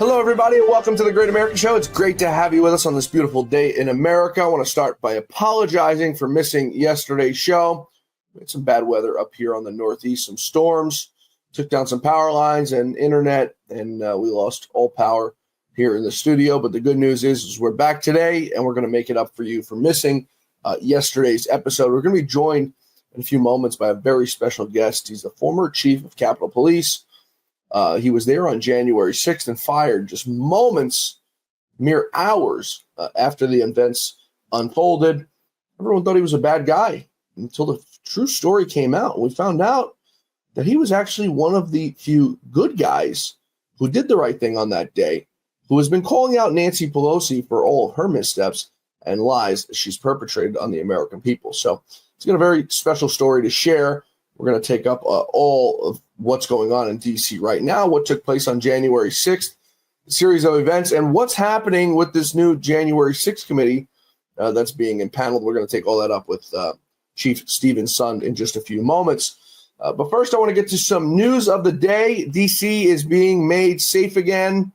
Hello, everybody, and welcome to the Great American Show. It's great to have you with us on this beautiful day in America. I want to start by apologizing for missing yesterday's show. We had some bad weather up here on the Northeast, some storms, took down some power lines and internet, and we lost all power here in the studio. But the good news is we're back today, and we're going to make it up for you for missing yesterday's episode. We're going to be joined in a few moments by a very special guest. He's the former chief of Capitol Police. He was there on January 6th and fired just moments, mere hours after the events unfolded. Everyone thought he was a bad guy until the true story came out. We found out that he was actually one of the few good guys who did the right thing on that day, who has been calling out Nancy Pelosi for all of her missteps and lies she's perpetrated on the American people. So he's got a very special story to share. We're going to take up all of what's going on in D.C. right now, what took place on January 6th, a series of events, and what's happening with this new January 6th committee that's being impaneled. We're going to take all that up with Chief Stephen Sund in just a few moments. But first, I want to get to some news of the day. D.C. is being made safe again,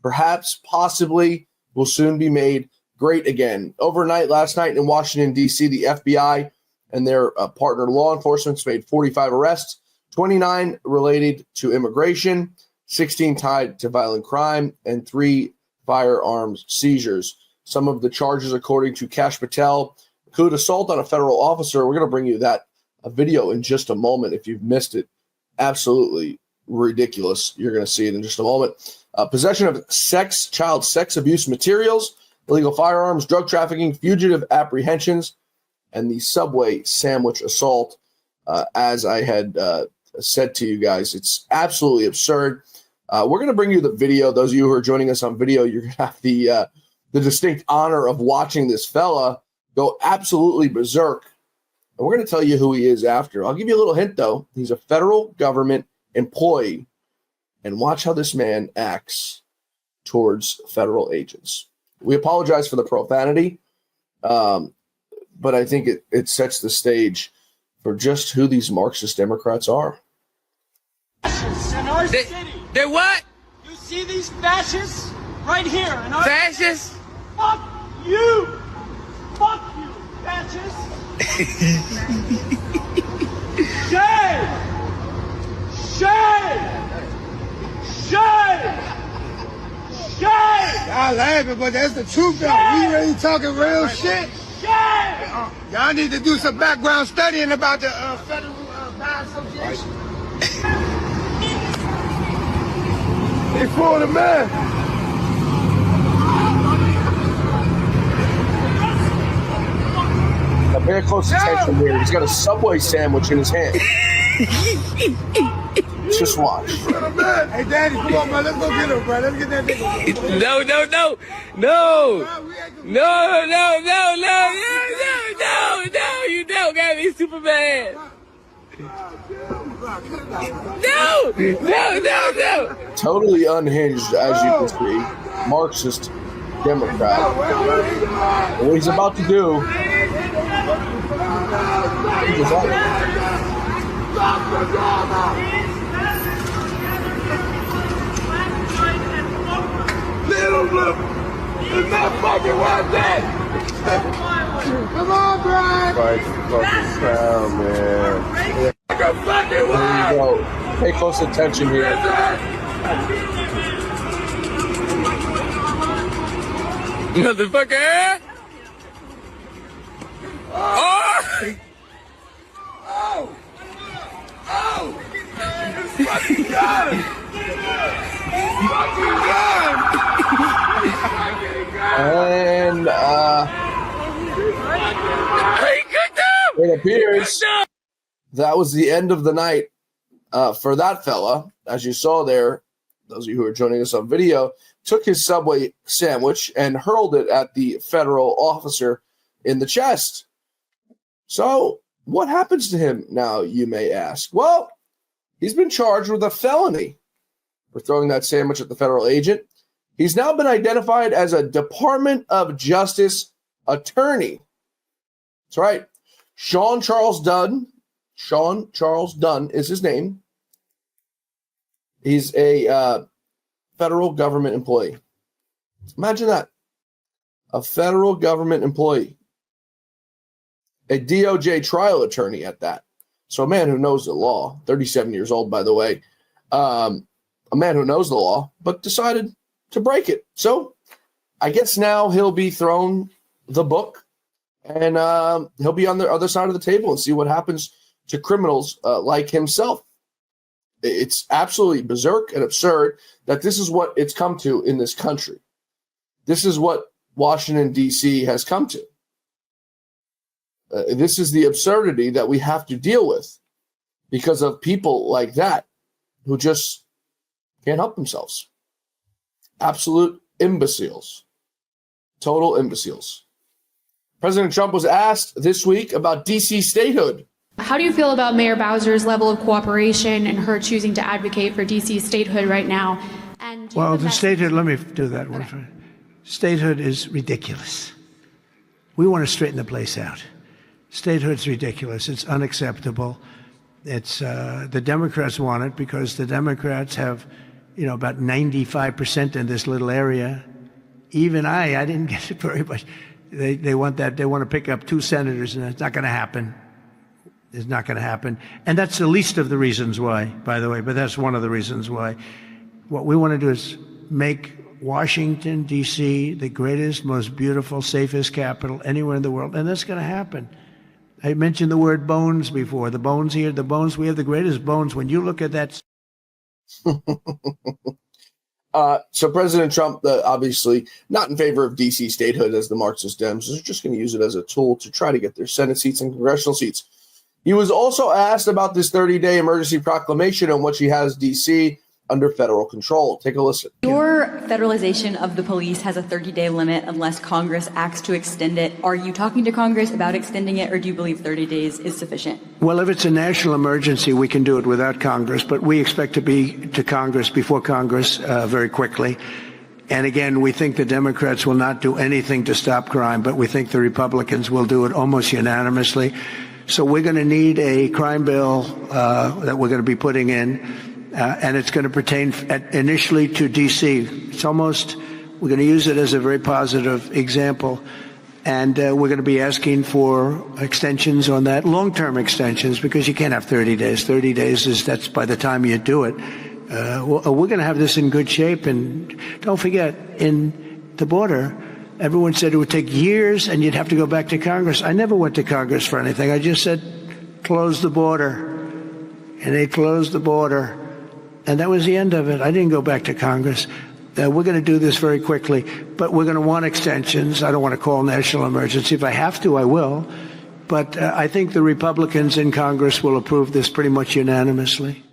perhaps, possibly, will soon be made great again. Overnight, last night in Washington, D.C., the FBI and their partner law enforcement made 45 arrests, 29 related to immigration, 16 tied to violent crime, and 3 firearms seizures. Some of the charges, according to Kash Patel, include assault on a federal officer. We're going to bring you that video in just a moment. If you've missed it, absolutely ridiculous. You're going to see it in just a moment. Possession of child sex abuse materials, illegal firearms, drug trafficking, fugitive apprehensions, and the Subway sandwich assault. As I had said to you guys, it's absolutely absurd. We're going to bring you the video. Those of you who are joining us on video, you're going to have the distinct honor of watching this fella go absolutely berserk. And we're going to tell you who he is after. I'll give you a little hint, though. He's a federal government employee. And watch how this man acts towards federal agents. We apologize for the profanity. But I think it sets the stage for just who these Marxist Democrats are. In our city. They're what? You see these fascists right here in our Fascists? city? Fuck you! Fuck you, fascists! Shame! Shame! Shame! Shame! Y'all laughing, but that's the truth, though. We really talking real shit. Y'all need to do some background studying about the Federal Bar Association. They for the man. Now pay close attention here. He's got a Subway sandwich in his hand. Just watch. Hey, Daddy, come on, man. Let's go get him, bro. Let's get that nigga. No. You don't got me Superman. No. Totally unhinged, as you can see. Marxist Democrat. And what he's about to do. Little blue. It's not fucking worth it. Come on, Brian. Right, fucking crown, man. Like a fucking There you go. Pay close attention here. Motherfucker! Oh! It's fucking gun. Fucking gun. And it appears that was the end of the night for that fella. As you saw there, those of you who are joining us on video, took his Subway sandwich and hurled it at the federal officer in the chest. So what happens to him now, you may ask? Well, he's been charged with a felony for throwing that sandwich at the federal agent. He's now been identified as a Department of Justice attorney. That's right. Sean Charles Dunn is his name. He's a federal government employee. Imagine that. A federal government employee. A DOJ trial attorney at that. So a man who knows the law, 37 years old, by the way, a man who knows the law, but decided to break it. So I guess now he'll be thrown the book and he'll be on the other side of the table and see what happens to criminals like himself. It's absolutely berserk and absurd that this is what it's come to in this country. This is what Washington, D.C. has come to. This is the absurdity that we have to deal with because of people like that who just can't help themselves. Absolute imbeciles. Total imbeciles. President Trump was asked this week about D.C. statehood. How do you feel about Mayor Bowser's level of cooperation and her choosing to advocate for D.C. statehood right now? And well, the statehood, let me do that one. Okay. Statehood is ridiculous. We want to straighten the place out. Statehood's ridiculous. It's unacceptable. It's the Democrats want it because the Democrats have, about 95% in this little area. Even I didn't get it very much. They want that. They want to pick up 2 senators, and it's not going to happen. It's not going to happen. And that's the least of the reasons why, by the way, but that's one of the reasons why. What we want to do is make Washington, D.C., the greatest, most beautiful, safest capital anywhere in the world, and that's going to happen. I mentioned the word bones before. The bones here, the bones, we have the greatest bones. When you look at that. So President Trump, obviously not in favor of D.C. statehood as the Marxist Dems, is just going to use it as a tool to try to get their Senate seats and congressional seats. He was also asked about this 30-day emergency proclamation and which he has D.C. under federal control. Take a listen. Your federalization of the police has a 30-day limit unless Congress acts to extend it. Are you talking to Congress about extending it, or do you believe 30 days is sufficient? Well, if it's a national emergency, we can do it without Congress, but we expect to be to Congress before Congress very quickly. And again, we think the Democrats will not do anything to stop crime, but we think the Republicans will do it almost unanimously. So we're going to need a crime bill that we're going to be putting in. And it's going to pertain initially to D.C. We're going to use it as a very positive example. And we're going to be asking for extensions on that, long-term extensions, because you can't have 30 days. 30 days that's by the time you do it. We're going to have this in good shape. And don't forget, in the border, everyone said it would take years and you'd have to go back to Congress. I never went to Congress for anything. I just said, close the border. And they closed the border. And that was the end of it. I didn't go back to Congress. We're going to do this very quickly, but we're going to want extensions. I don't want to call national emergency. If I have to, I will. But I think the Republicans in Congress will approve this pretty much unanimously.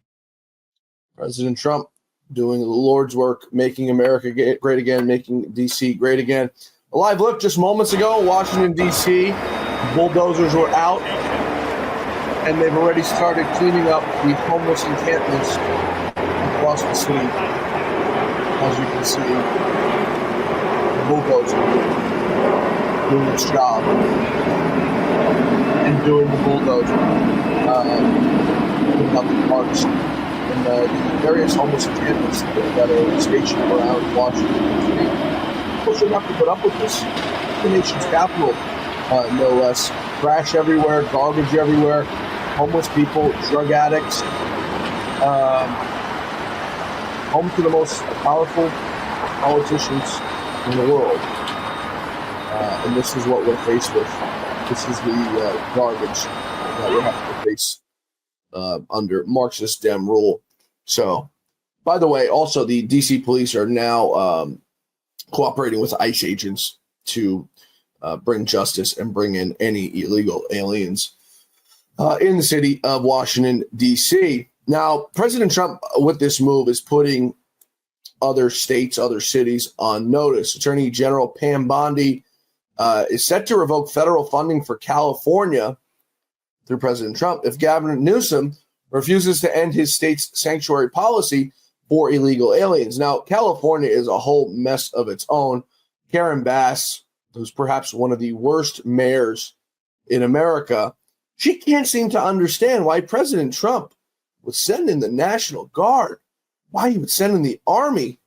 President Trump doing the Lord's work, making America great again, making D.C. great again. A live look just moments ago, Washington, D.C. Bulldozers were out, and they've already started cleaning up the homeless encampments across the city. As you can see, the bulldozer doing its job and doing the bulldozer, cleaning up the parks and the various homeless encampments that are stationed around Washington, D.C. People shouldn't have to put up with this. The nation's capital, no less. Trash everywhere, garbage everywhere, homeless people, drug addicts. Home to the most powerful politicians in the world. And this is what we're faced with. This is the garbage that we have to face under Marxist Dem rule. So, by the way, also the D.C. police are now cooperating with ICE agents to bring justice and bring in any illegal aliens in the city of Washington, D.C. Now, President Trump, with this move, is putting other states, other cities on notice. Attorney General Pam Bondi is set to revoke federal funding for California through President Trump if Governor Newsom refuses to end his state's sanctuary policy for illegal aliens. Now, California is a whole mess of its own. Karen Bass, who's perhaps one of the worst mayors in America, she can't seem to understand why President Trump would send in the National Guard, why he would send in the Army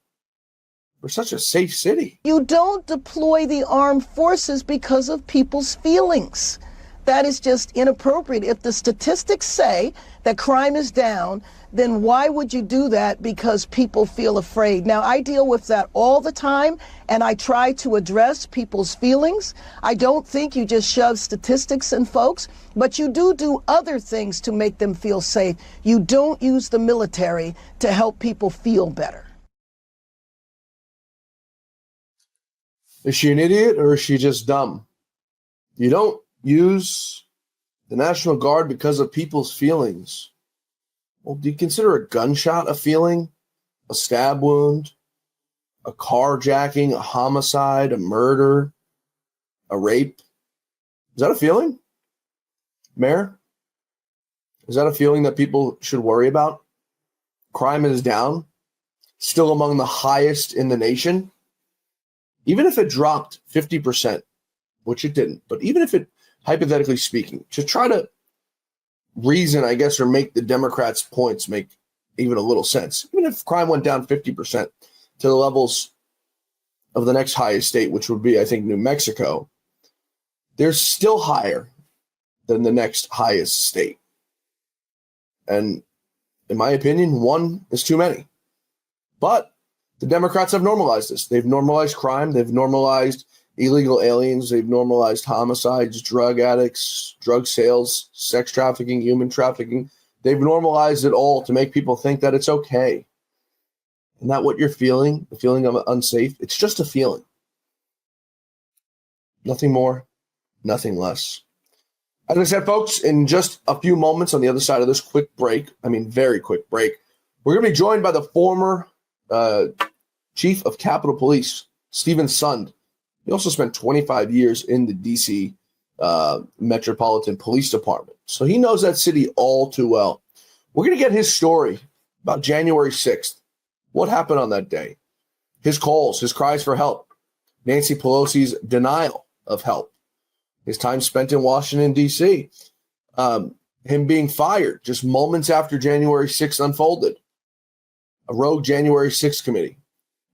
We're such a safe city. You don't deploy the armed forces because of people's feelings. That is just inappropriate. If the statistics say that crime is down, then why would you do that because people feel afraid? Now, I deal with that all the time, and I try to address people's feelings. I don't think you just shove statistics in folks, but you do other things to make them feel safe. You don't use the military to help people feel better. Is she an idiot or is she just dumb? You don't use the National Guard because of people's feelings. Well, do you consider a gunshot a feeling? A stab wound? A carjacking? A homicide? A murder? A rape? Is that a feeling? Mayor? Is that a feeling that people should worry about? Crime is down, still among the highest in the nation. Even if it dropped 50%, which it didn't, but even if it, hypothetically speaking, to try to reason, I guess, or make the Democrats' points make even a little sense. Even if crime went down 50% to the levels of the next highest state, which would be, I think, New Mexico, they're still higher than the next highest state. And in my opinion, one is too many. But the Democrats have normalized this. They've normalized crime. They've normalized illegal aliens. They've normalized homicides, drug addicts, drug sales, sex trafficking, human trafficking. They've normalized it all to make people think that it's okay. And that what you're feeling, the feeling of unsafe, it's just a feeling. Nothing more, nothing less. As I said, folks, in just a few moments on the other side of this quick break, very quick break, we're going to be joined by the former Chief of Capitol Police, Stephen Sund. He also spent 25 years in the D.C. Metropolitan Police Department. So he knows that city all too well. We're going to get his story about January 6th. What happened on that day? His calls, his cries for help. Nancy Pelosi's denial of help. His time spent in Washington, D.C. Him being fired just moments after January 6th unfolded. A rogue January 6th committee.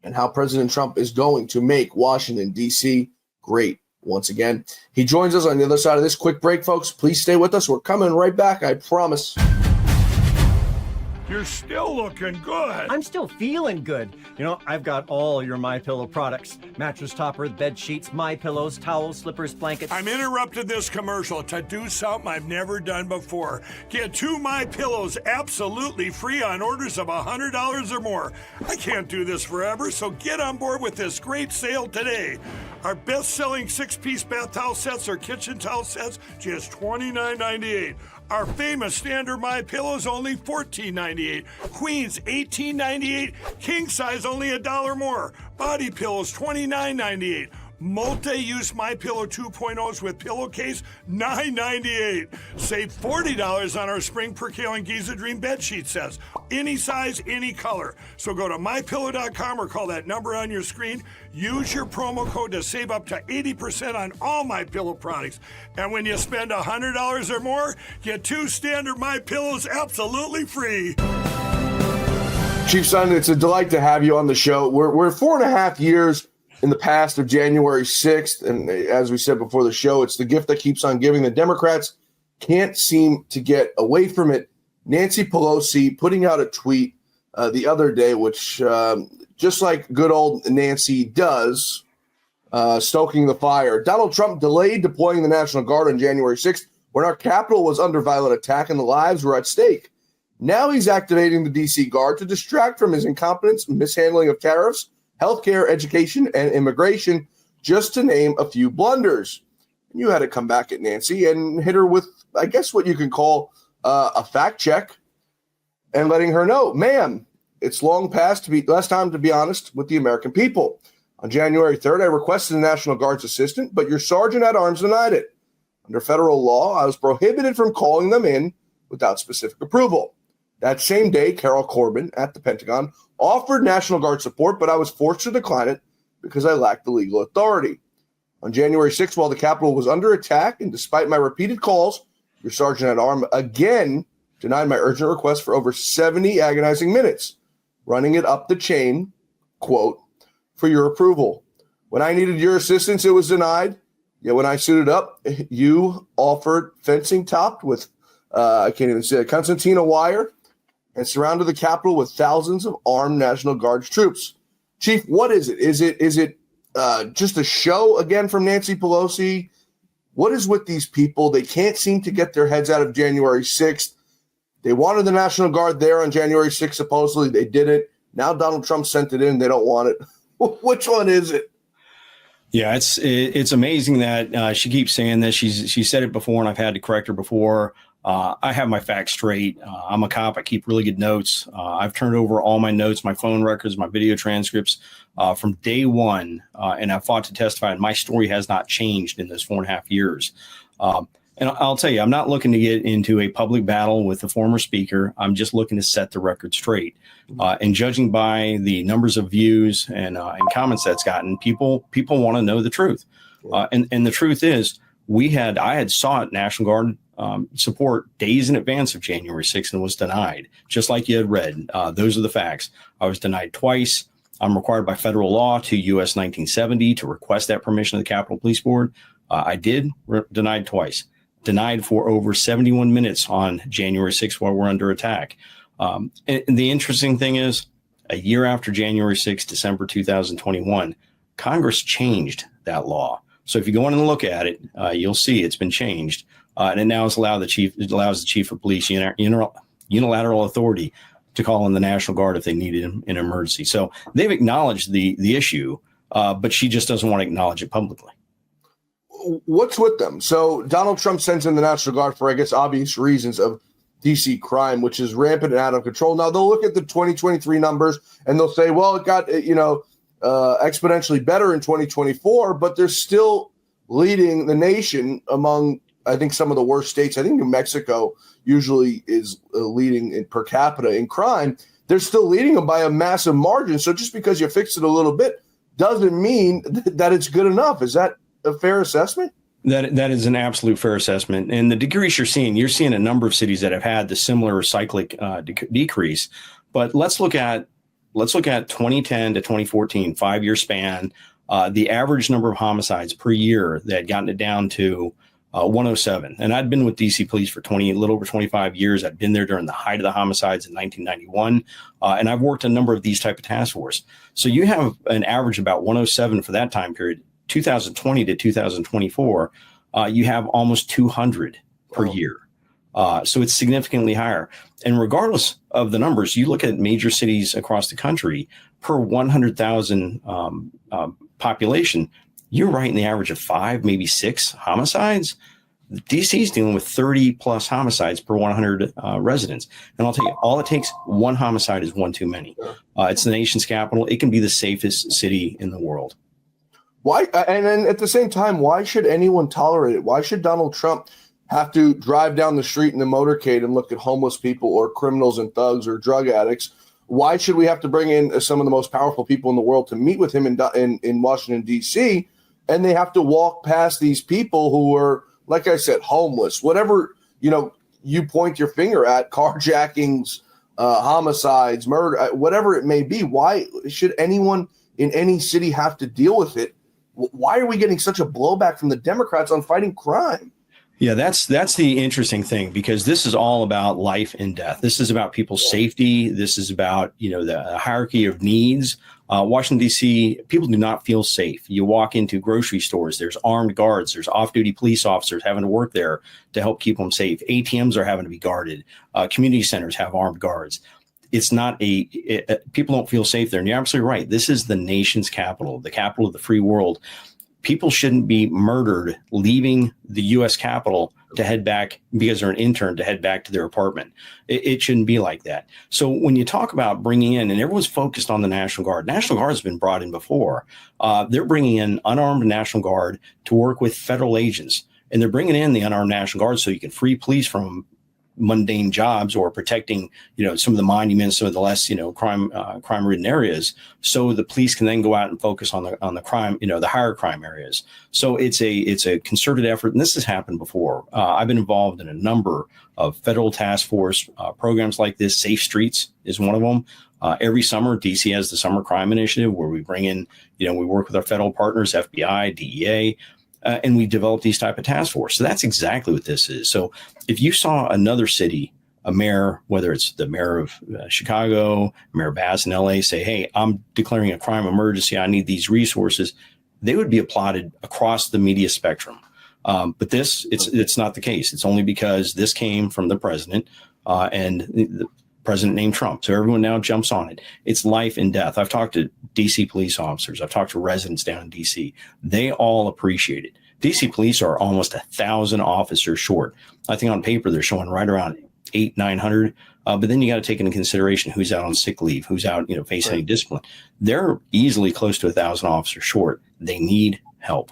And how President Trump is going to make Washington, D.C. great once again. He joins us on the other side of this quick break, folks. Please stay with us. We're coming right back, I promise. You're still looking good. I'm still feeling good. You know, I've got all your MyPillow products. Mattress topper, bed sheets, MyPillows, towels, slippers, blankets. I'm interrupting this commercial to do something I've never done before. Get 2 MyPillows absolutely free on orders of $100 or more. I can't do this forever, so get on board with this great sale today. Our best-selling 6-piece bath towel sets or kitchen towel sets, just $29.98. Our famous standard MyPillows only $14.98. Queens $18.98. King size only $1 more. Body pillows $29.98. Multi-use MyPillow 2.0s with pillowcase $9.98. Save $40 on our Spring Percale and Giza Dream bedsheet sets. Any size, any color. So go to MyPillow.com or call that number on your screen. Use your promo code to save up to 80% on all MyPillow products. And when you spend $100 or more, get 2 standard MyPillows absolutely free. Chief Sund, it's a delight to have you on the show. We're 4.5 years in the past of January 6th, and as we said before the show, it's the gift that keeps on giving. The Democrats can't seem to get away from it. Nancy Pelosi putting out a tweet the other day, which just like good old Nancy does, stoking the fire. Donald Trump delayed deploying the National Guard on January 6th when our capital was under violent attack and the lives were at stake. Now he's activating the D.C. Guard to distract from his incompetence, mishandling of tariffs, healthcare, education, and immigration, just to name a few blunders. And you had to come back at Nancy and hit her with, I guess, what you can call a fact check and letting her know, ma'am, it's long past last time to be honest with the American people. On January 3rd, I requested a National Guard's assistant, but your sergeant at arms denied it. Under federal law, I was prohibited from calling them in without specific approval. That same day, Carol Corbin at the Pentagon offered National Guard support, but I was forced to decline it because I lacked the legal authority. On January 6th, while the Capitol was under attack, and despite my repeated calls, your sergeant at arms again denied my urgent request for over 70 agonizing minutes, running it up the chain, quote, for your approval. When I needed your assistance, it was denied. Yet when I suited up, you offered fencing topped with, I can't even say it, concertina wire, and surrounded the Capitol with thousands of armed National Guard troops. Chief, what is it? Is it just a show again from Nancy Pelosi? What is with these people? They can't seem to get their heads out of January 6th. They wanted the National Guard there on January 6th, supposedly. They didn't. Now Donald Trump sent it in. They don't want it. Which one is it? Yeah, it's amazing that she keeps saying this. She said it before, and I've had to correct her before. I have my facts straight. I'm a cop. I keep really good notes. I've turned over all my notes, my phone records, my video transcripts from day one, and I fought to testify. And my story has not changed in those 4.5 years. And I'll tell you, I'm not looking to get into a public battle with the former speaker. I'm just looking to set the record straight. And judging by the numbers of views and comments that's gotten, people want to know the truth. And the truth is, I had sought National Guard support days in advance of January 6th and was denied, just like you had read. Those are the facts. I was denied twice. I'm required by federal law to US 1970 to request that permission of the Capitol Police Board. I did, denied twice. Denied for over 71 minutes on January 6th while we're under attack. And the interesting thing is, a year after January 6th, December 2021, Congress changed that law. So if you go in and look at it, you'll see it's been changed. And it now allows the chief of police unilateral authority to call in the National Guard if they need it in an emergency. So they've acknowledged the issue, but she just doesn't want to acknowledge it publicly. What's with them? So Donald Trump sends in the National Guard for, I guess, obvious reasons of DC crime, which is rampant and out of control. Now they'll look at the 2023 numbers and they'll say, well, it got, exponentially better in 2024, but they're still leading the nation among, I think, some of the worst states. I think New Mexico usually is leading in per capita in crime. They're still leading them by a massive margin. So just because you fix it a little bit doesn't mean that it's good enough. Is that a fair assessment? That is an absolute fair assessment. And the decrease you're seeing a number of cities that have had the similar cyclic decrease. But let's look at 2010 to 2014, 5-year span. The average number of homicides per year that had gotten it down to 107. And I'd been with DC Police for a little over 25 years. I'd been there during the height of the homicides in 1991. And I've worked a number of these type of task force. So you have an average about 107 for that time period. 2020 to 2024, you have almost 200 per year. So it's significantly higher. And regardless of the numbers, you look at major cities across the country per 100,000 population, you're right in the average of 5, maybe 6 homicides. DC is dealing with 30 plus homicides per 100 residents. And I'll tell you, all it takes, one homicide is one too many. It's the nation's capital. It can be the safest city in the world. Why? And then at the same time, why should anyone tolerate it? Why should Donald Trump have to drive down the street in the motorcade and look at homeless people or criminals and thugs or drug addicts? Why should we have to bring in some of the most powerful people in the world to meet with him in Washington, D.C., and they have to walk past these people who are, like I said, homeless, whatever, you point your finger at, carjackings, homicides, murder, whatever it may be. Why should anyone in any city have to deal with it? Why are we getting such a blowback from the Democrats on fighting crime? Yeah, that's the interesting thing, because this is all about life and death. This is about people's safety. This is about, the hierarchy of needs. Washington, D.C., people do not feel safe. You walk into grocery stores, there's armed guards, there's off-duty police officers having to work there to help keep them safe. ATMs are having to be guarded. Community centers have armed guards. It's not people don't feel safe there. And you're absolutely right. This is the nation's capital, the capital of the free world. People shouldn't be murdered leaving the U.S. Capitol to head back because they're an intern to head back to their apartment. It shouldn't be like that. So when you talk about bringing in, and everyone's focused on the National Guard has been brought in before. They're bringing in unarmed National Guard to work with federal agents. And they're bringing in the unarmed National Guard so you can free police from mundane jobs or protecting, some of the monuments, some of the less, crime-ridden areas. So the police can then go out and focus on the crime, the higher crime areas. So it's a concerted effort, and this has happened before. I've been involved in a number of federal task force programs like this. Safe Streets is one of them. Every summer, DC has the Summer Crime Initiative where we bring in, we work with our federal partners, FBI, DEA, and we develop these type of task force. So that's exactly what this is. So if you saw another city, a mayor, whether it's the mayor of Chicago, Mayor Bass in LA, say, hey, I'm declaring a crime emergency, I need these resources, they would be applauded across the media spectrum. But it's not the case. It's only because this came from the president and the president named Trump. So everyone now jumps on it. It's life and death. I've talked to DC police officers. I've talked to residents down in DC. They all appreciate it. DC police are almost 1,000 officers short. I think on paper, they're showing right around 900. But then you got to take into consideration who's out on sick leave, who's out, facing any discipline. They're easily close to 1,000 officers short. They need help.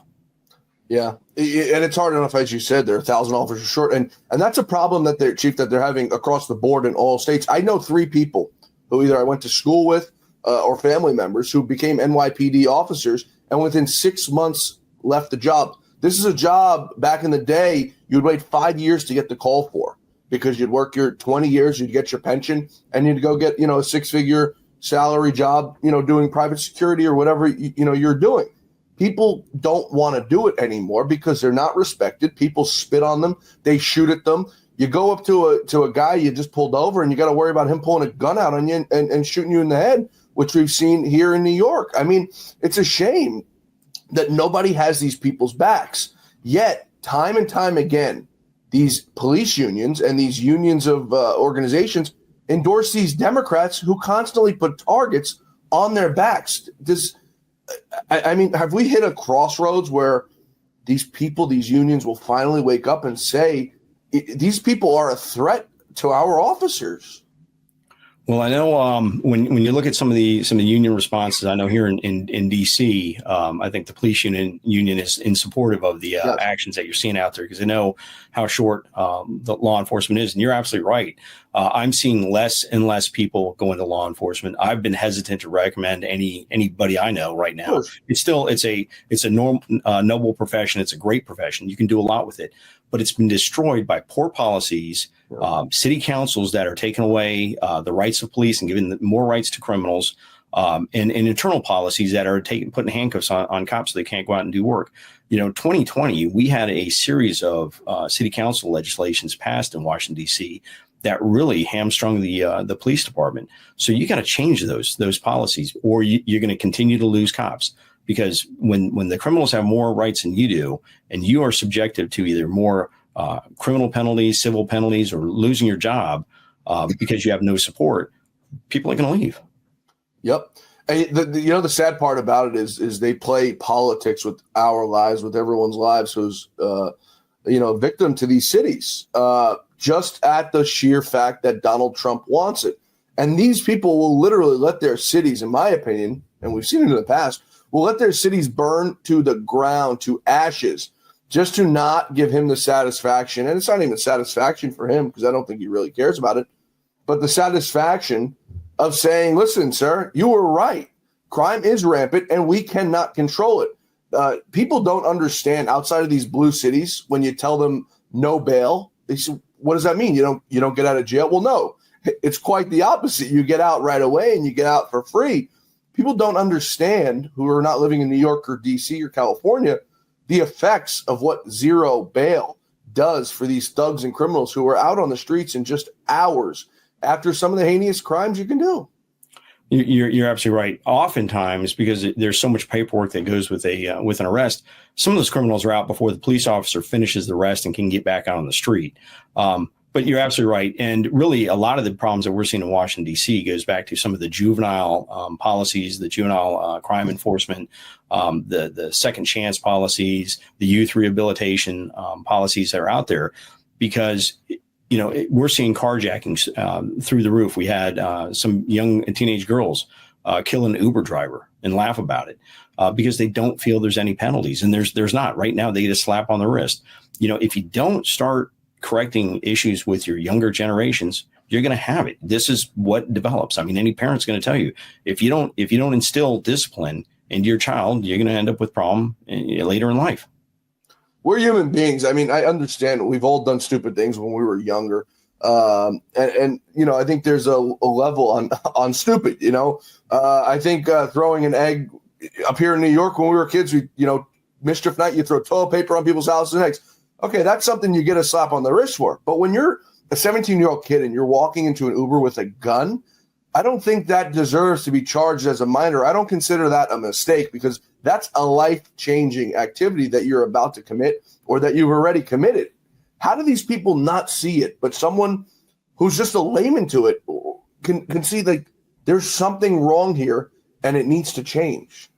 Yeah. And it's hard enough, as you said, they're 1,000 officers short. And that's a problem that they're having across the board in all states. I know 3 people who either I went to school with or family members who became NYPD officers and within 6 months left the job. This is a job back in the day you'd wait 5 years to get the call for, because you'd work your 20 years, you'd get your pension, and you'd go get, a 6-figure salary job, doing private security or whatever, you're doing. People don't want to do it anymore because they're not respected. People spit on them. They shoot at them. You go up to a guy you just pulled over and you got to worry about him pulling a gun out on you and shooting you in the head, which we've seen here in New York. I mean, it's a shame that nobody has these people's backs. Yet, time and time again, these police unions and these unions of organizations endorse these Democrats who constantly put targets on their backs. Have we hit a crossroads where these people, these unions will finally wake up and say, these people are a threat to our officers? Well, I know when you look at some of the union responses, I know here in DC, I think the police union is in supportive of the actions that you're seeing out there, because I know how short the law enforcement is. And you're absolutely right. I'm seeing less and less people go into law enforcement. I've been hesitant to recommend anybody I know right now. It's a noble profession. It's a great profession. You can do a lot with it, but it's been destroyed by poor policies. City councils that are taking away the rights of police and giving more rights to criminals, and internal policies that are putting handcuffs on cops so they can't go out and do work. 2020, we had a series of city council legislations passed in Washington, D.C. that really hamstrung the police department. So you got to change those policies, or you're going to continue to lose cops. Because when the criminals have more rights than you do, and you are subjected to either more criminal penalties, civil penalties, or losing your job because you have no support, people are going to leave. Yep. And the sad part about it is they play politics with our lives, with everyone's lives who's victim to these cities, just at the sheer fact that Donald Trump wants it. And these people will literally let their cities, in my opinion, and we've seen it in the past, will let their cities burn to the ground, to ashes, just to not give him the satisfaction. And it's not even satisfaction for him, because I don't think he really cares about it, but the satisfaction of saying, listen, sir, you were right. Crime is rampant and we cannot control it. People don't understand outside of these blue cities, when you tell them no bail, they say, what does that mean? You don't get out of jail? Well, no, it's quite the opposite. You get out right away and you get out for free. People don't understand, who are not living in New York or DC or California, the effects of what zero bail does for these thugs and criminals who are out on the streets in just hours after some of the heinous crimes you can do. You're absolutely right. Oftentimes, because there's so much paperwork that goes with an arrest, some of those criminals are out before the police officer finishes the arrest and can get back out on the street. But you're absolutely right. And really, a lot of the problems that we're seeing in Washington, D.C. goes back to some of the juvenile policies, the juvenile crime enforcement, the second chance policies, the youth rehabilitation policies that are out there, because we're seeing carjackings through the roof. We had some young and teenage girls kill an Uber driver and laugh about it because they don't feel there's any penalties. And there's not. Right now, they get a slap on the wrist. If you don't start correcting issues with your younger generations, you're going to have it. This is what develops. I mean, any parent's going to tell you, if you don't instill discipline into your child, you're going to end up with problem later in life. We're human beings. I mean, I understand we've all done stupid things when we were younger. And I think there's a level on stupid. I think throwing an egg up here in New York when we were kids, mischief night, you throw toilet paper on people's houses and eggs. Okay, that's something you get a slap on the wrist for. But when you're a 17-year-old kid and you're walking into an Uber with a gun, I don't think that deserves to be charged as a minor. I don't consider that a mistake because that's a life-changing activity that you're about to commit or that you've already committed. How do these people not see it? But someone who's just a layman to it can see like there's something wrong here and it needs to change.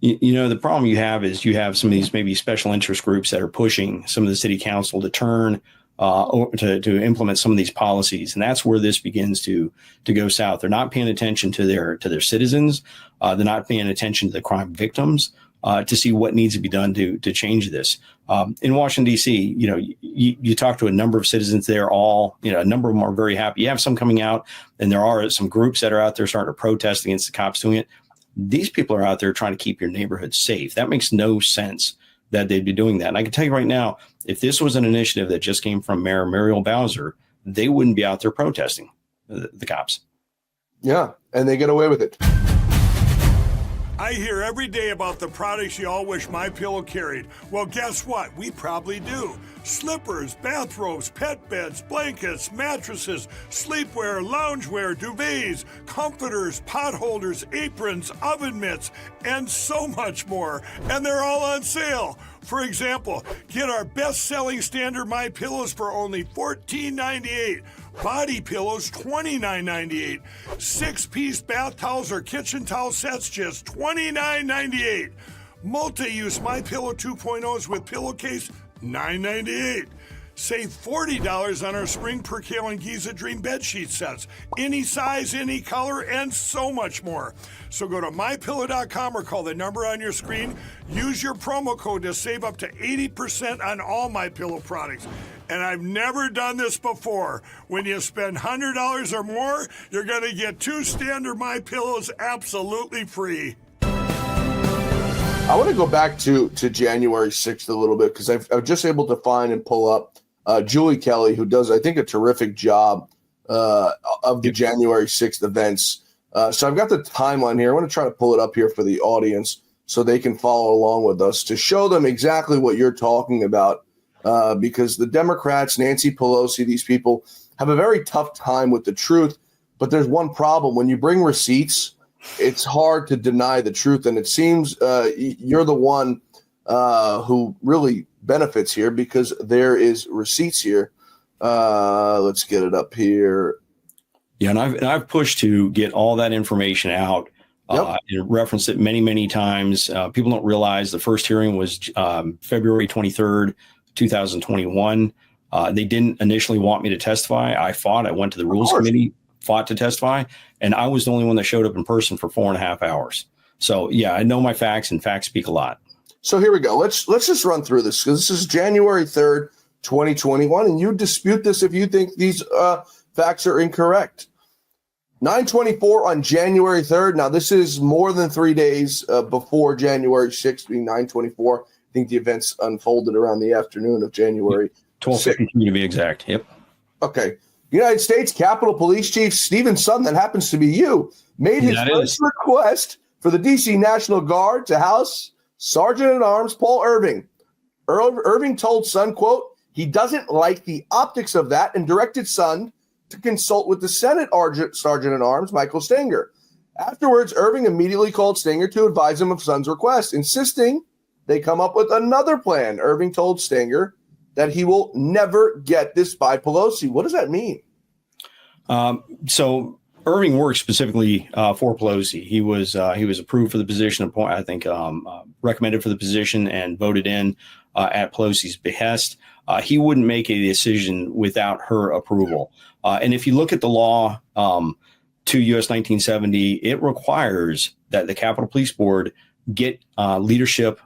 The problem you have is you have some of these maybe special interest groups that are pushing some of the city council to turn to implement some of these policies. And that's where this begins to go south. They're not paying attention to their citizens. They're not paying attention to the crime victims to see what needs to be done to change this. In Washington, D.C., you talk to a number of citizens there, a number of them are very happy. You have some coming out, and there are some groups that are out there starting to protest against the cops doing it. These people are out there trying to keep your neighborhood safe. That makes no sense that they'd be doing that. And I can tell you right now, if this was an initiative that just came from Mayor Muriel Bowser, they wouldn't be out there protesting the cops. Yeah, and they get away with it. I hear every day about the products you all wish MyPillow carried. Well, guess what? We probably do. Slippers, bathrobes, pet beds, blankets, mattresses, sleepwear, loungewear, duvets, comforters, pot holders, aprons, oven mitts, and so much more. And they're all on sale. For example, get our best-selling standard MyPillows for only $14.98. Body pillows, $29.98. 6-piece bath towels or kitchen towel sets, just $29.98. Multi-use MyPillow 2.0s with pillowcase, $9.98. Save $40 on our Spring Percale and Giza Dream bedsheet sets. Any size, any color, and so much more. So go to MyPillow.com or call the number on your screen. Use your promo code to save up to 80% on all MyPillow products. And I've never done this before. When you spend $100 or more, you're going to get 2 standard MyPillows absolutely free. I want to go back to January 6th a little bit because I've just able to find and pull up Julie Kelly, who does, I think, a terrific job of the January 6th events. So I've got the timeline here. I want to try to pull it up here for the audience so they can follow along with us to show them exactly what you're talking about because the Democrats, Nancy Pelosi, these people have a very tough time with the truth. But there's one problem. When you bring receipts, it's hard to deny the truth. And it seems you're the one who really benefits here because there is receipts here. Let's get it up here. Yeah, and I've pushed to get all that information out. Referenced it many, many times. People don't realize the first hearing was February 23rd, 2021. They didn't initially want me to testify. I fought. I went to the Rules Committee, fought to testify, and I was the only one that showed up in person for 4.5 hours. So, yeah, I know my facts, and facts speak a lot. So here we go. Let's just run through this because this is January 3rd, 2021, and you dispute this if you think these facts are incorrect. 9/24 on January 3rd. Now, this is more than 3 days before January 6th, being 9/24. I think the events unfolded around the afternoon of January 12:53 to be exact. Yep. Okay. United States Capitol Police Chief Stephen Sutton, that happens to be you, made his first request for the D.C. National Guard to house Sergeant-at-Arms Paul Irving. Irving told Sutton, quote, he doesn't like the optics of that and directed Sutton to consult with the Senate Sergeant-at-Arms, Michael Stenger. Afterwards, Irving immediately called Stenger to advise him of Sutton's request, insisting they come up with another plan. Irving told Stenger that he will never get this by Pelosi. What does that mean? So Irving worked specifically for Pelosi. He was approved for the position, I think recommended for the position and voted in at Pelosi's behest. He wouldn't make a decision without her approval. And if you look at the law to U.S. 1970, it requires that the Capitol Police Board get leadership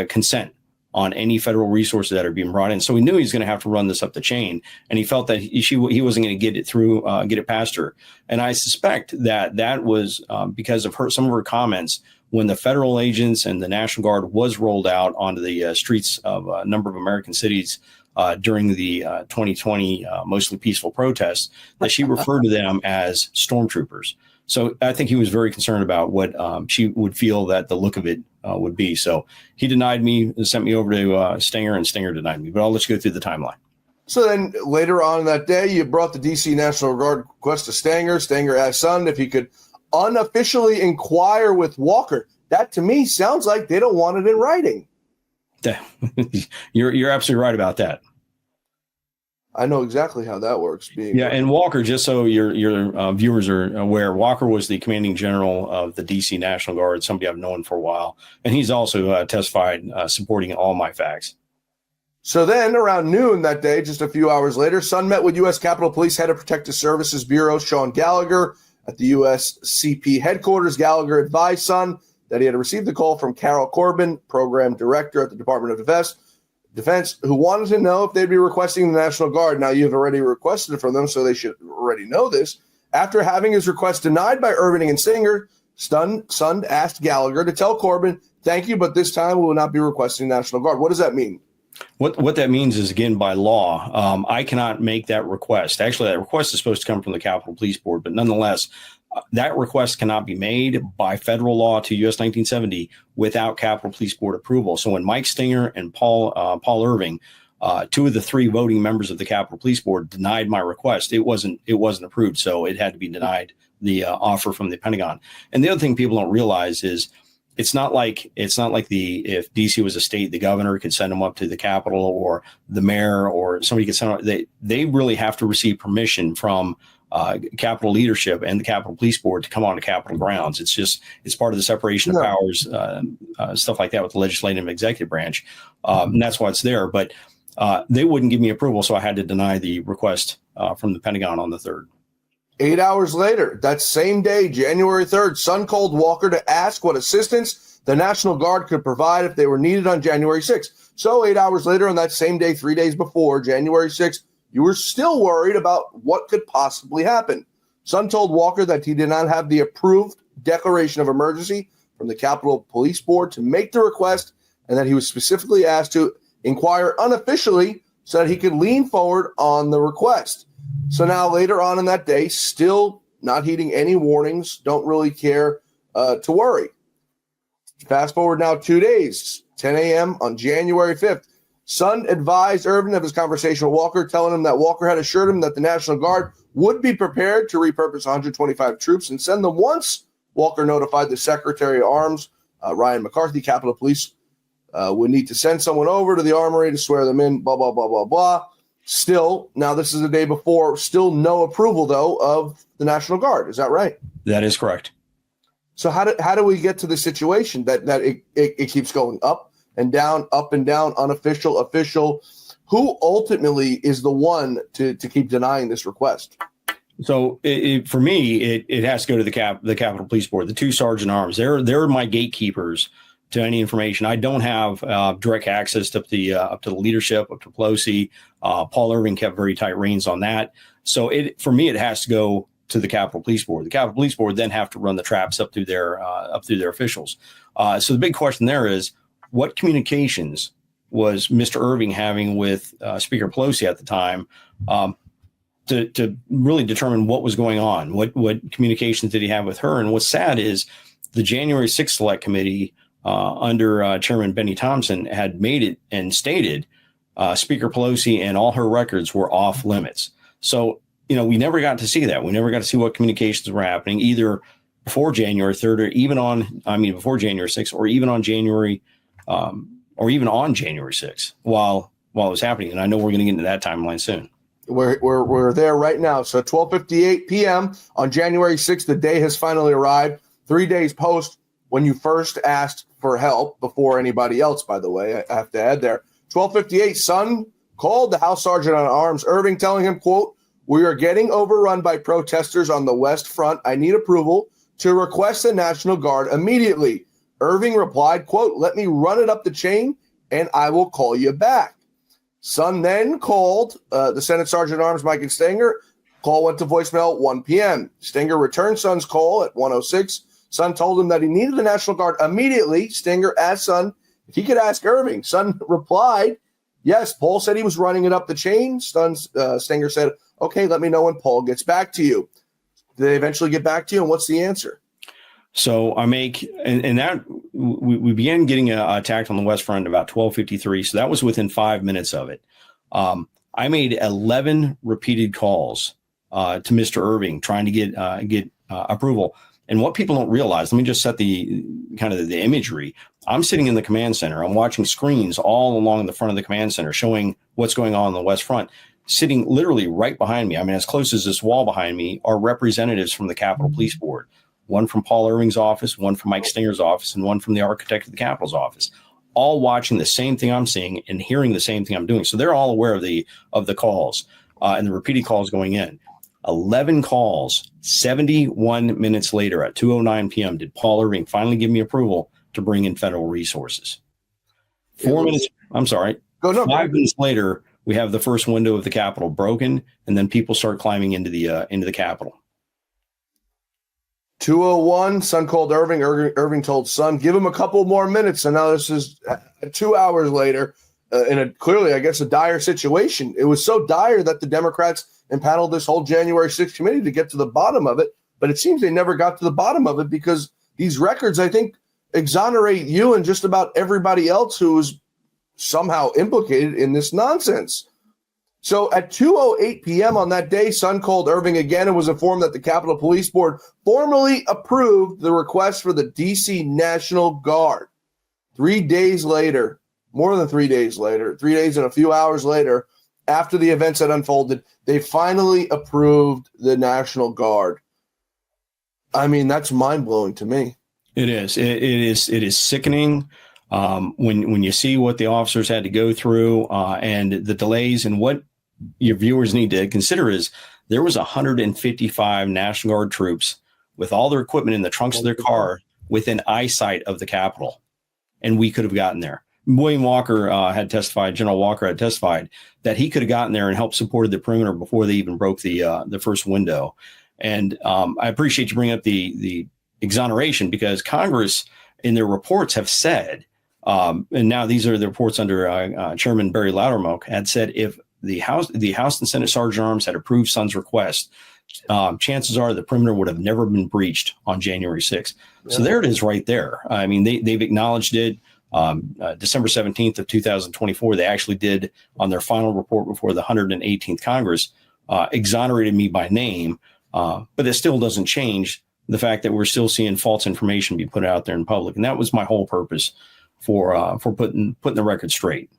consent on any federal resources that are being brought in. So we knew he was going to have to run this up the chain, and he felt that he wasn't going to get it through, get it past her. And I suspect that was because of some of her comments when the federal agents and the National Guard was rolled out onto the streets of a number of American cities during the 2020 mostly peaceful protests, that she referred to them as stormtroopers. So I think he was very concerned about what she would feel that the look of it would be. So he denied me, sent me over to Stenger, and Stenger denied me. But I'll let you go through the timeline. So then later on in that day, you brought the D.C. National Guard request to Stenger. Stenger asked Sund if he could unofficially inquire with Walker. That to me sounds like they don't want it in writing. You're absolutely right about that. I know exactly how that works. And Walker, just so your viewers are aware, Walker was the commanding general of the D.C. National Guard, somebody I've known for a while. And he's also testified supporting all my facts. So then around noon that day, just a few hours later, Sund met with U.S. Capitol Police Head of Protective Services Bureau Sean Gallagher at the U.S. CP headquarters. Gallagher advised Sund that he had received a call from Carol Corbin, Program Director at the Department of Defense, who wanted to know if they'd be requesting the National Guard. Now, you've already requested it from them, so they should already know this. After having his request denied by Irving and Stenger, Sund asked Gallagher to tell Corbin, thank you, but this time we will not be requesting the National Guard. What does that mean? What that means is, again, by law, I cannot make that request. Actually, that request is supposed to come from the Capitol Police Board, but nonetheless, that request cannot be made by federal law to U.S. 1970 without Capitol Police Board approval. So when Mike Stenger and Paul Irving, two of the three voting members of the Capitol Police Board, denied my request, it wasn't approved. So it had to be denied, the offer from the Pentagon. And the other thing people don't realize is it's not like if DC was a state, the governor could send them up to the Capitol, or the mayor or somebody could send them. They really have to receive permission from Capitol leadership and the Capitol Police Board to come onto Capitol grounds. It's part of the separation of powers, stuff like that with the legislative and executive branch. And that's why it's there. But they wouldn't give me approval, so I had to deny the request from the Pentagon on the 3rd. 8 hours later, that same day, January 3rd, Sund called Walker to ask what assistance the National Guard could provide if they were needed on January 6th. So 8 hours later, on that same day, 3 days before, January 6th, you were still worried about what could possibly happen. Sund told Walker that he did not have the approved declaration of emergency from the Capitol Police Board to make the request, and that he was specifically asked to inquire unofficially so that he could lean forward on the request. So now later on in that day, still not heeding any warnings, don't really care to worry. Fast forward now 2 days, 10 a.m. on January 5th. Sund advised Irvin of his conversation with Walker, telling him that Walker had assured him that the National Guard would be prepared to repurpose 125 troops and send them once Walker notified the Secretary of Arms, Ryan McCarthy. Capitol Police would need to send someone over to the armory to swear them in, blah, blah, blah, blah, blah. Still, now this is the day before, still no approval, though, of the National Guard. Is that right? That is correct. So how do we get to the situation that it keeps going up and down, unofficial, official? Who ultimately is the one to keep denying this request? So for me, it has to go to the Capitol Police Board, the two sergeant arms. They're my gatekeepers to any information. I don't have direct access to the leadership, up to Pelosi. Paul Irving kept very tight reins on that. So for me, it has to go to the Capitol Police Board. The Capitol Police Board then have to run the traps up through their officials. So the big question there is, what communications was Mr. Irving having with Speaker Pelosi at the time to really determine what was going on? What communications did he have with her? And what's sad is the January 6th Select Committee under Chairman Benny Thompson had made it and stated Speaker Pelosi and all her records were off limits. So, we never got to see that. We never got to see what communications were happening either before January 3rd or before January 6th or even on January 6th while it was happening. And I know we're going to get into that timeline soon. We're there right now. So 12:58 p.m. on January 6th, the day has finally arrived. 3 days post when you first asked for help before anybody else, by the way, I have to add there. 12:58, Sund called the House Sergeant at Arms Irving, telling him, quote, "We are getting overrun by protesters on the West Front. I need approval to request the National Guard immediately." Irving replied, quote, "Let me run it up the chain and I will call you back." Sund then called the Senate Sergeant at Arms, Mike Stenger. Call went to voicemail at 1 p.m. Stenger returned Sund's call at 1:06. Sund told him that he needed the National Guard immediately. Stenger asked Sund if he could ask Irving. Sund replied Yes, Paul said he was running it up the chain. Stenger said, okay, let me know when Paul gets back to you. Did they eventually get back to you? And what's the answer? So I make, and that we began getting attacked on the West Front about 12:53. So that was within 5 minutes of it. I made 11 repeated calls to Mr. Irving trying to get approval. And what people don't realize, let me just set the kind of the imagery. I'm sitting in the command center. I'm watching screens all along the front of the command center showing what's going on the West Front. Sitting literally right behind me, I mean, as close as this wall behind me, are representatives from the Capitol Police Board. One from Paul Irving's office, one from Mike Stinger's office, and one from the architect of the Capitol's office, all watching the same thing I'm seeing and hearing the same thing I'm doing. So they're all aware of the calls and the repeated calls going in. 11 calls, 71 minutes later at 2:09 p.m. did Paul Irving finally give me approval to bring in federal resources. 4 minutes, I'm sorry, 5 minutes later, we have the first window of the Capitol broken, and then people start climbing into the Capitol. 2:01, Son called Irving. Irving told Son, give him a couple more minutes. And now this is 2 hours later in a clearly, I guess, a dire situation. It was so dire that the Democrats impaneled this whole January 6th committee to get to the bottom of it. But it seems they never got to the bottom of it because these records, I think, exonerate you and just about everybody else who was somehow implicated in this nonsense. So at 2:08 p.m. on that day, Son called Irving again and was informed that the Capitol Police Board formally approved the request for the D.C. National Guard. 3 days later, more than 3 days later, 3 days and a few hours later, after the events had unfolded, they finally approved the National Guard. I mean, that's mind-blowing to me. It is. It is sickening when you see what the officers had to go through and the delays. And what your viewers need to consider is there was 155 National Guard troops with all their equipment in the trunks of their car within eyesight of the Capitol, and we could have gotten there. William Walker had testified, General Walker had testified that he could have gotten there and helped support the perimeter before they even broke the first window. And I appreciate you bringing up the exoneration because Congress in their reports have said, and now these are the reports under Chairman Barry Loudermilk, had said if the House and Senate Sergeant at Arms had approved Son's request, chances are the perimeter would have never been breached on January 6th. Yeah. So there it is right there. I mean, they've acknowledged it. December 17th of 2024, they actually did on their final report before the 118th Congress, exonerated me by name. But it still doesn't change the fact that we're still seeing false information be put out there in public. And that was my whole purpose for putting the record straight.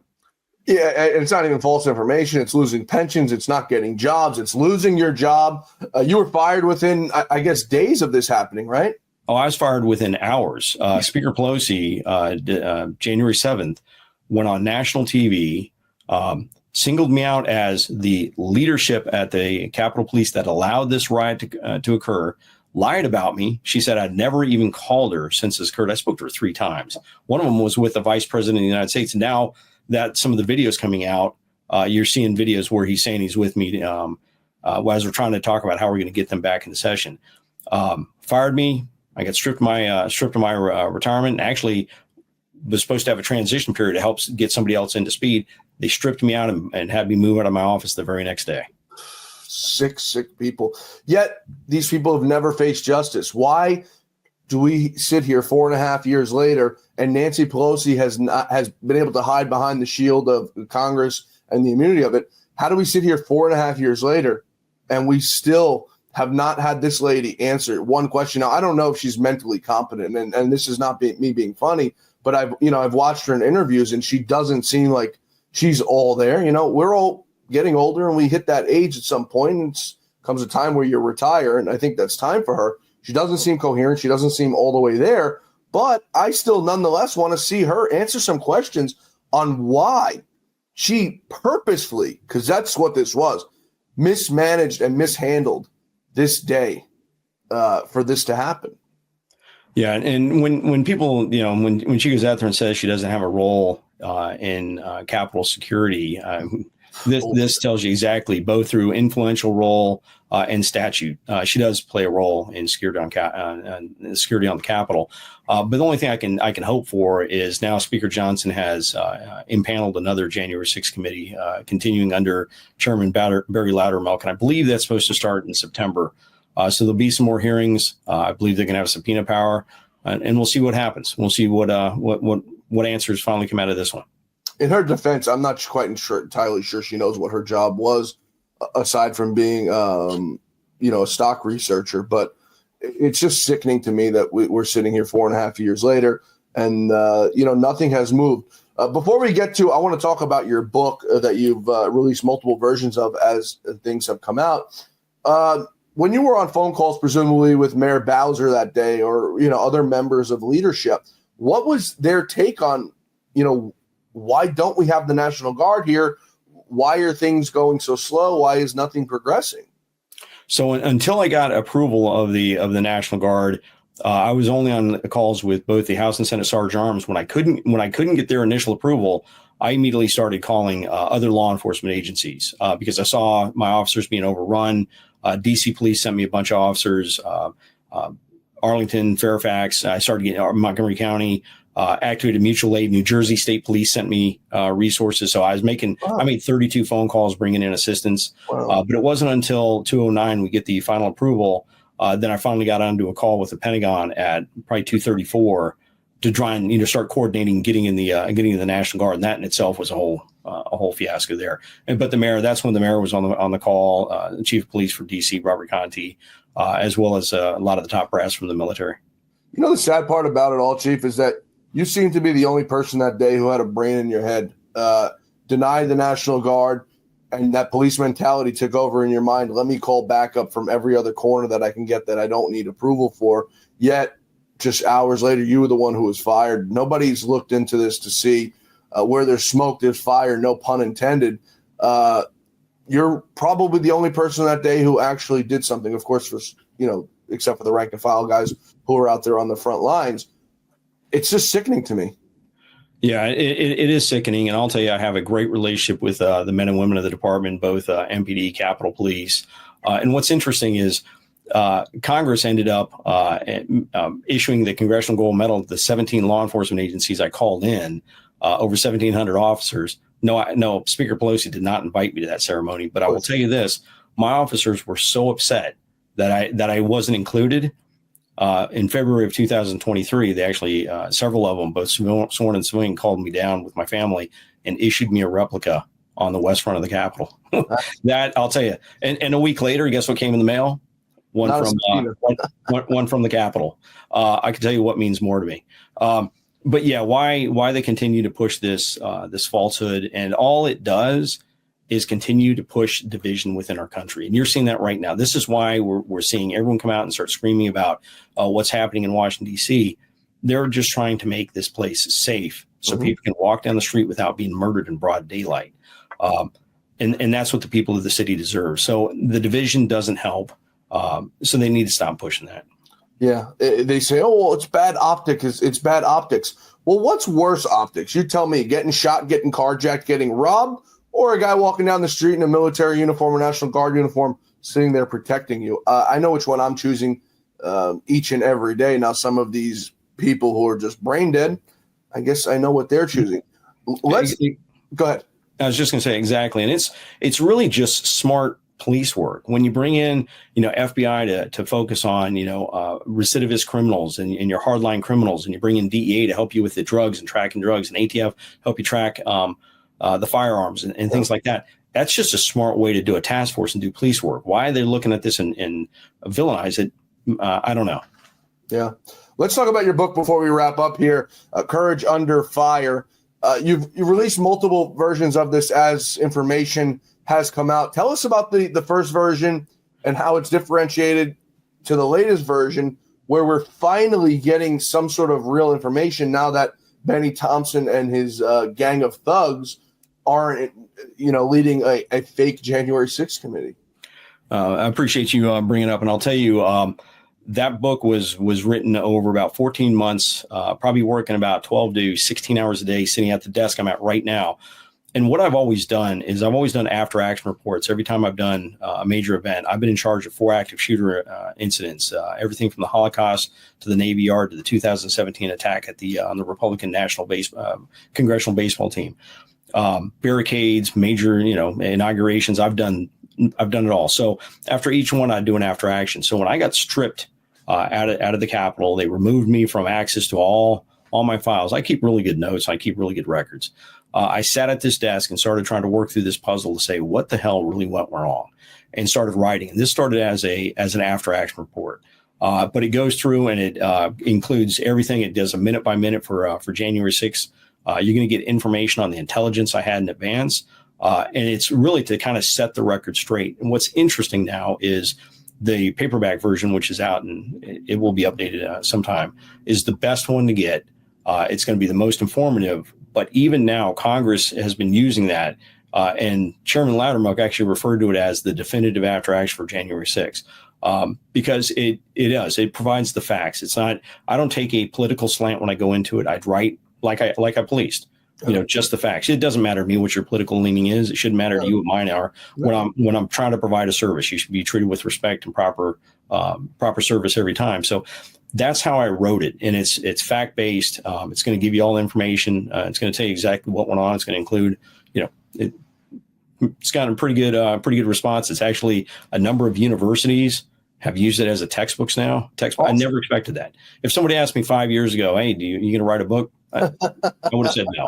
Yeah, and it's not even false information. It's losing pensions. It's not getting jobs. It's losing your job. You were fired within, I guess, days of this happening, right? Oh, I was fired within hours. Speaker Pelosi, January 7th, went on national TV, singled me out as the leadership at the Capitol Police that allowed this riot to occur, lied about me. She said I'd never even called her since this occurred. I spoke to her 3 times. One of them was with the Vice President of the United States. And now that some of the videos coming out, you're seeing videos where he's saying he's with me as we're trying to talk about how we're going to get them back into session. Fired me. I got stripped of my retirement. Actually, was supposed to have a transition period to help get somebody else into speed. They stripped me out and had me move out of my office the very next day. Sick people. Yet these people have never faced justice. Why do we sit here 4.5 years later and Nancy Pelosi has been able to hide behind the shield of Congress and the immunity of it? How do we sit here 4.5 years later and we still have not had this lady answer one question? Now, I don't know if she's mentally competent, and this is not me being funny, but I've watched her in interviews and she doesn't seem like she's all there. We're all getting older and we hit that age at some point, and comes a time where you retire, and I think that's time for her. She doesn't seem coherent. She doesn't seem all the way there, but I still nonetheless want to see her answer some questions on why she purposefully, because that's what this was, mismanaged and mishandled this day for this to happen. Yeah, and when people, when she goes out there and says she doesn't have a role in Capitol security, This tells you exactly, both through influential role and statute. She does play a role in security on the Capitol. But the only thing I can hope for is now Speaker Johnson has impaneled another January 6th committee, continuing under Chairman Barry Loudermilk, and I believe that's supposed to start in September. So there'll be some more hearings. I believe they're going to have subpoena power, and we'll see what happens. We'll see what answers finally come out of this one. In her defense, I'm not quite entirely sure she knows what her job was, aside from being, a stock researcher. But it's just sickening to me that we're sitting here 4.5 years later, and nothing has moved. Before we get to, I want to talk about your book that you've released multiple versions of as things have come out. When you were on phone calls, presumably with Mayor Bowser that day, or other members of leadership, what was their take on, why don't we have the National Guard here? Why are things going so slow? Why is nothing progressing? So until I got approval of the National Guard, I was only on calls with both the House and Senate Sergeant Arms. When I couldn't get their initial approval, I immediately started calling other law enforcement agencies because I saw my officers being overrun. DC Police sent me a bunch of officers. Arlington, Fairfax. I started getting Montgomery County. Activated mutual aid. New Jersey State Police sent me resources. So I made 32 phone calls bringing in assistance. Wow. But it wasn't until 2:09 we get the final approval. Then I finally got onto a call with the Pentagon at probably 2:34 to try and start coordinating getting in the National Guard. And that in itself was a whole fiasco there. But the mayor, that's when the mayor was on the call. The chief of police for DC, Robert Conti, as well as a lot of the top brass from the military. The sad part about it all, Chief, is that you seem to be the only person that day who had a brain in your head. Deny the National Guard, and that police mentality took over in your mind. Let me call backup from every other corner that I can get that I don't need approval for. Yet, just hours later, you were the one who was fired. Nobody's looked into this to see where there's smoke, there's fire, no pun intended. You're probably the only person that day who actually did something, of course, except for the rank and file guys who are out there on the front lines. It's just sickening to me. Yeah, it is sickening. And I'll tell you, I have a great relationship with the men and women of the department, both MPD, Capitol Police. And what's interesting is Congress ended up issuing the Congressional Gold Medal to the 17 law enforcement agencies I called in, over 1,700 officers. No, Speaker Pelosi did not invite me to that ceremony. But I will tell you this, my officers were so upset that I wasn't included. In February of 2023, they actually, several of them, both sworn and civilian, called me down with my family and issued me a replica on the west front of the Capitol. That, I'll tell you. And a week later, guess what came in the mail? One from the Capitol. I can tell you what means more to me. But yeah, why they continue to push this falsehood, and all it does is continue to push division within our country. And you're seeing that right now. This is why we're seeing everyone come out and start screaming about what's happening in Washington, D.C. They're just trying to make this place safe so people can walk down the street without being murdered in broad daylight. And that's what the people of the city deserve. So the division doesn't help. So they need to stop pushing that. Yeah. They say, oh, well, it's bad optics. It's bad optics. Well, what's worse optics? You tell me, getting shot, getting carjacked, getting robbed, or a guy walking down the street in a military uniform or National Guard uniform sitting there protecting you. I know which one I'm choosing each and every day. Now, some of these people who are just brain dead, I guess I know what they're choosing. Go ahead. I was just going to say exactly. And it's really just smart police work. When you bring in, FBI to focus on, recidivist criminals and your hardline criminals, and you bring in DEA to help you with the drugs and tracking drugs, and ATF help you track the firearms and things like that. That's just a smart way to do a task force and do police work. Why are they looking at this and villainize it? I don't know. Yeah. Let's talk about your book before we wrap up here. Courage Under Fire. You've released multiple versions of this as information has come out. Tell us about the first version and how it's differentiated to the latest version, where we're finally getting some sort of real information now that Benny Thompson and his gang of thugs aren't, leading a fake January 6th committee. I appreciate you bringing it up. And I'll tell you, that book was written over about 14 months, probably working about 12 to 16 hours a day, sitting at the desk I'm at right now. And what I've always done is I've always done after action reports. Every time I've done a major event, I've been in charge of 4 active shooter incidents, everything from the Holocaust to the Navy Yard to the 2017 attack at on the Republican Congressional baseball team. Barricades, major, inaugurations. I've done it all. So after each one, I do an after action. So when I got stripped out of the Capitol, they removed me from access to all my files. I keep really good notes. I keep really good records. I sat at this desk and started trying to work through this puzzle to say what the hell really went wrong, and started writing. And this started as an after action report, but it goes through and it includes everything. It does a minute by minute for January 6th. You're going to get information on the intelligence I had in advance, and it's really to kind of set the record straight. And what's interesting now is the paperback version, which is out and it will be updated sometime, is the best one to get. It's going to be the most informative. But even now, Congress has been using that, and Chairman Loudermilk actually referred to it as the definitive after action for January 6th, because it provides the facts. It's not. I don't take a political slant when I go into it. I'd write like I policed, just the facts. It doesn't matter to me what your political leaning is. It shouldn't matter to you what mine are. When I'm trying to provide a service, you should be treated with respect and proper service every time. So that's how I wrote it, and it's fact based. It's going to give you all the information. It's going to tell you exactly what went on. It's going to include, it's gotten a pretty good response. It's actually a number of universities have used it as a textbooks now. Awesome. I never expected that. If somebody asked me 5 years ago, "Hey, you going to write a book?" I would have said no.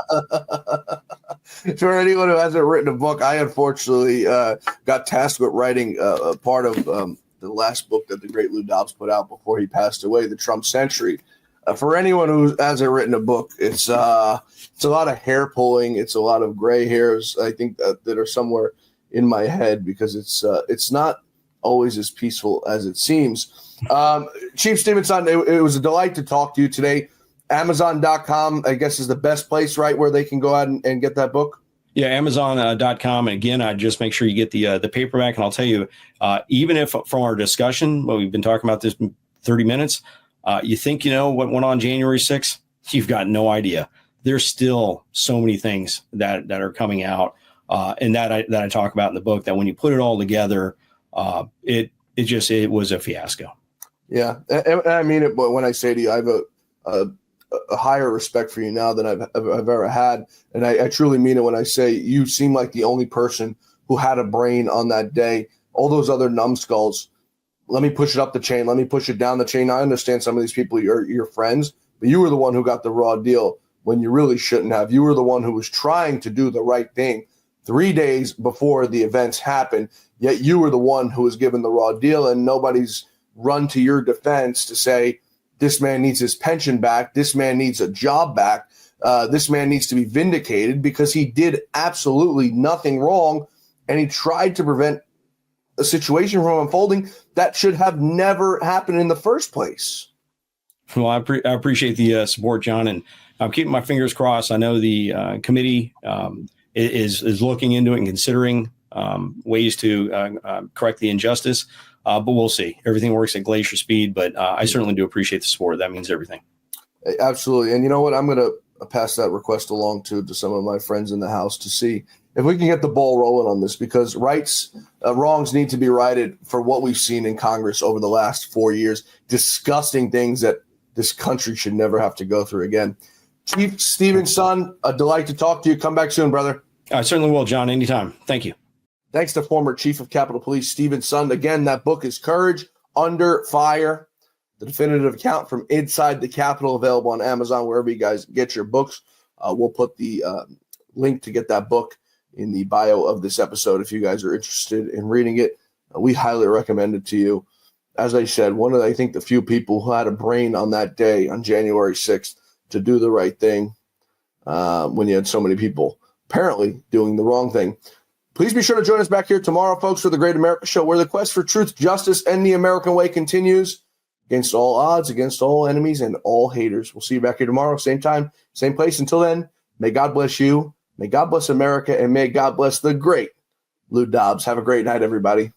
For anyone who hasn't written a book, I unfortunately got tasked with writing a part of the last book that the great Lou Dobbs put out before he passed away, The Trump Century. For anyone who hasn't written a book, it's a lot of hair pulling. It's a lot of gray hairs, I think, that are somewhere in my head, because it's not always as peaceful as it seems. Chief Stevenson, it was a delight to talk to you today. Amazon.com, I guess, is the best place, right, where they can go out and get that book? Yeah, Amazon.com. And again, I just make sure you get the paperback. And I'll tell you, even if from our discussion, well, we've been talking about this 30 minutes, you think you know what went on January 6th? You've got no idea. There's still so many things that are coming out, and that I talk about in the book, that when you put it all together, it was a fiasco. Yeah, and I mean it. But when I say to you, I have a higher respect for you now than I've ever had. And I truly mean it when I say you seem like the only person who had a brain on that day. All those other numbskulls, let me push it up the chain. Let me push it down the chain. I understand some of these people, your friends, but you were the one who got the raw deal when you really shouldn't have. You were the one who was trying to do the right thing 3 days before the events happened, yet you were the one who was given the raw deal, and nobody's run to your defense to say, this man needs his pension back. This man needs a job back. This man needs to be vindicated because he did absolutely nothing wrong, and he tried to prevent a situation from unfolding that should have never happened in the first place. Well, I appreciate the support, John, and I'm keeping my fingers crossed. I know the committee is looking into it and considering ways to correct the injustice. But we'll see. Everything works at glacier speed, but I certainly do appreciate the support. That means everything. Absolutely. And you know what? I'm going to pass that request along to some of my friends in the House to see if we can get the ball rolling on this, because wrongs need to be righted for what we've seen in Congress over the last 4 years. Disgusting things that this country should never have to go through again. Chief Stevenson, a delight to talk to you. Come back soon, brother. I certainly will, John. Anytime. Thank you. Thanks to former Chief of Capitol Police Stevenson. Again, that book is Courage Under Fire, the definitive account from inside the Capitol, available on Amazon, wherever you guys get your books. We'll put the link to get that book in the bio of this episode if you guys are interested in reading it. We highly recommend it to you. As I said, one of, I think, the few people who had a brain on that day, on January 6th, to do the right thing when you had so many people apparently doing the wrong thing. Please be sure to join us back here tomorrow, folks, for the Great America Show, where the quest for truth, justice, and the American way continues against all odds, against all enemies, and all haters. We'll see you back here tomorrow, same time, same place. Until then, may God bless you, may God bless America, and may God bless the great Lou Dobbs. Have a great night, everybody.